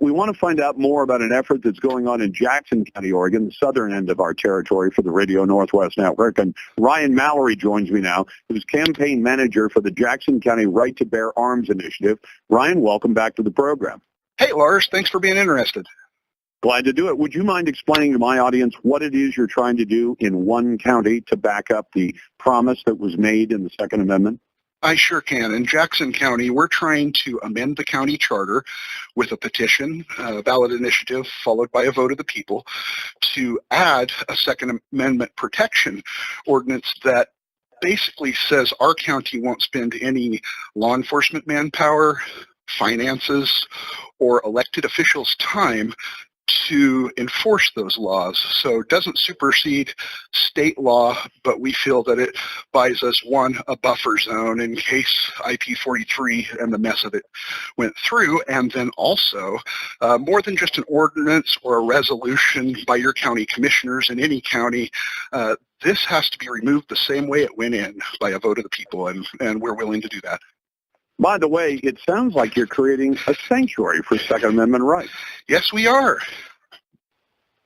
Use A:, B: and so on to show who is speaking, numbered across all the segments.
A: We want to find out more about an effort that's going on in Jackson County, Oregon, the southern end of our territory for the Radio Northwest Network. And Ryan Mallory joins me now, who's campaign manager for the Jackson County Right to Bear Arms Initiative. Ryan, welcome back to the program.
B: Hey, Lars. Thanks for being interested.
A: Glad to do it. Would you mind explaining to my audience what it is you're trying to do in one county to back up the promise that was made in the Second Amendment?
B: I sure can. In Jackson County, we're trying to amend the county charter with a petition, a ballot initiative, followed by a vote of the people, to add a Second Amendment protection ordinance that basically says our county won't spend any law enforcement manpower, finances, or elected officials' time to enforce those laws. So it doesn't supersede state law, but we feel that it buys us, one, a buffer zone in case IP43 and the mess of it went through, and then also more than just an ordinance or a resolution by your county commissioners in any county. This has to be removed the same way it went in, by a vote of the people, and we're willing to do that.
A: By the way, it sounds like you're creating a sanctuary for Second Amendment rights.
B: Yes, we are.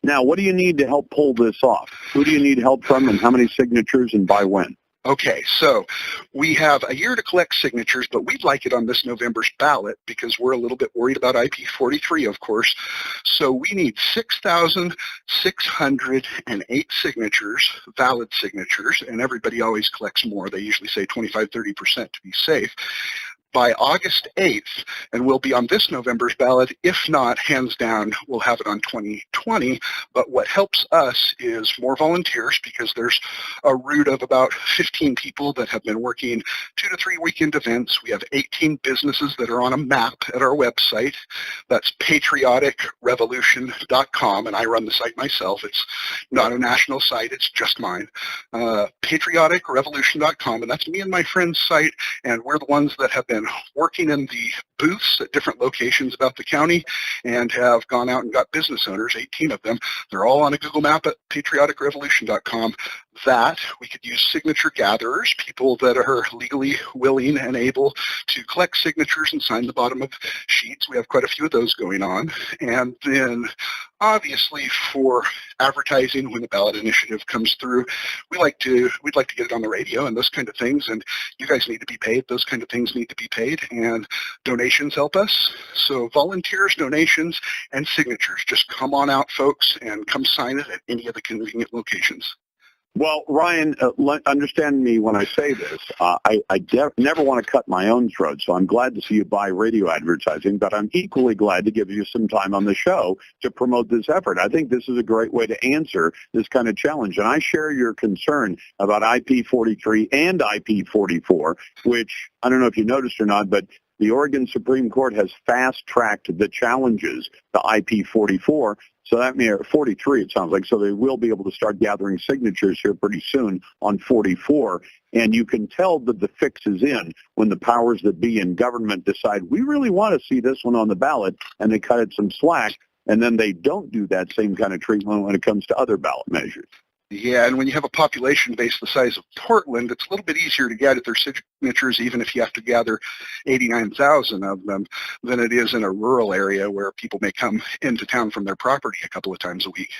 A: Now, what do you need to help pull this off? Who do you need help from, and how many signatures, and by when?
B: Okay, so we have a year to collect signatures, but we'd like it on this November's ballot because we're a little bit worried about IP43, of course. So we need 6,608 signatures, valid signatures, and everybody always collects more. They usually say 25-30% to be safe, by August 8th, and we'll be on this November's ballot. If not, hands down, we'll have it on 2020. But what helps us is more volunteers, because there's a root of about 15 people that have been working 2 to 3 weekend events. We have 18 businesses that are on a map at our website. That's patrioticrevolution.com, and I run the site myself. It's not a national site, it's just mine. Patrioticrevolution.com, and that's me and my friend's site, and we're the ones that have been working in the booths at different locations about the county and have gone out and got business owners, 18 of them. They're all on a Google map at patrioticrevolution.com. That we could use signature gatherers, people that are legally willing and able to collect signatures and sign the bottom of sheets. We have quite a few of those going on. And then obviously for advertising, when the ballot initiative comes through, we'd like to get it on the radio and those kind of things. And you guys need to be paid. Those kind of things need to be paid. And donations help us. So volunteers, donations, and signatures. Just come on out, folks, and come sign it at any of the convenient locations.
A: Well, Ryan, understand me when I say this. I never want to cut my own throat, so I'm glad to see you buy radio advertising, but I'm equally glad to give you some time on the show to promote this effort. I think this is a great way to answer this kind of challenge, and I share your concern about IP43 and IP44, which I don't know if you noticed or not, but the Oregon Supreme Court has fast-tracked the challenges to IP44. So that means 43, it sounds like. So they will be able to start gathering signatures here pretty soon on 44. And you can tell that the fix is in when the powers that be in government decide, we really want to see this one on the ballot, and they cut it some slack. And then they don't do that same kind of treatment when it comes to other ballot measures.
B: Yeah, and when you have a population base the size of Portland, it's a little bit easier to gather their signatures, even if you have to gather 89,000 of them, than it is in a rural area where people may come into town from their property a couple of times a week.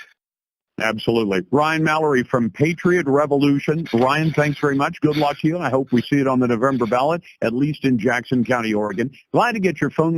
A: Absolutely. Ryan Mallory from Patriot Revolution. Ryan, thanks very much. Good luck to you, and I hope we see it on the November ballot, at least in Jackson County, Oregon. Glad to get your phone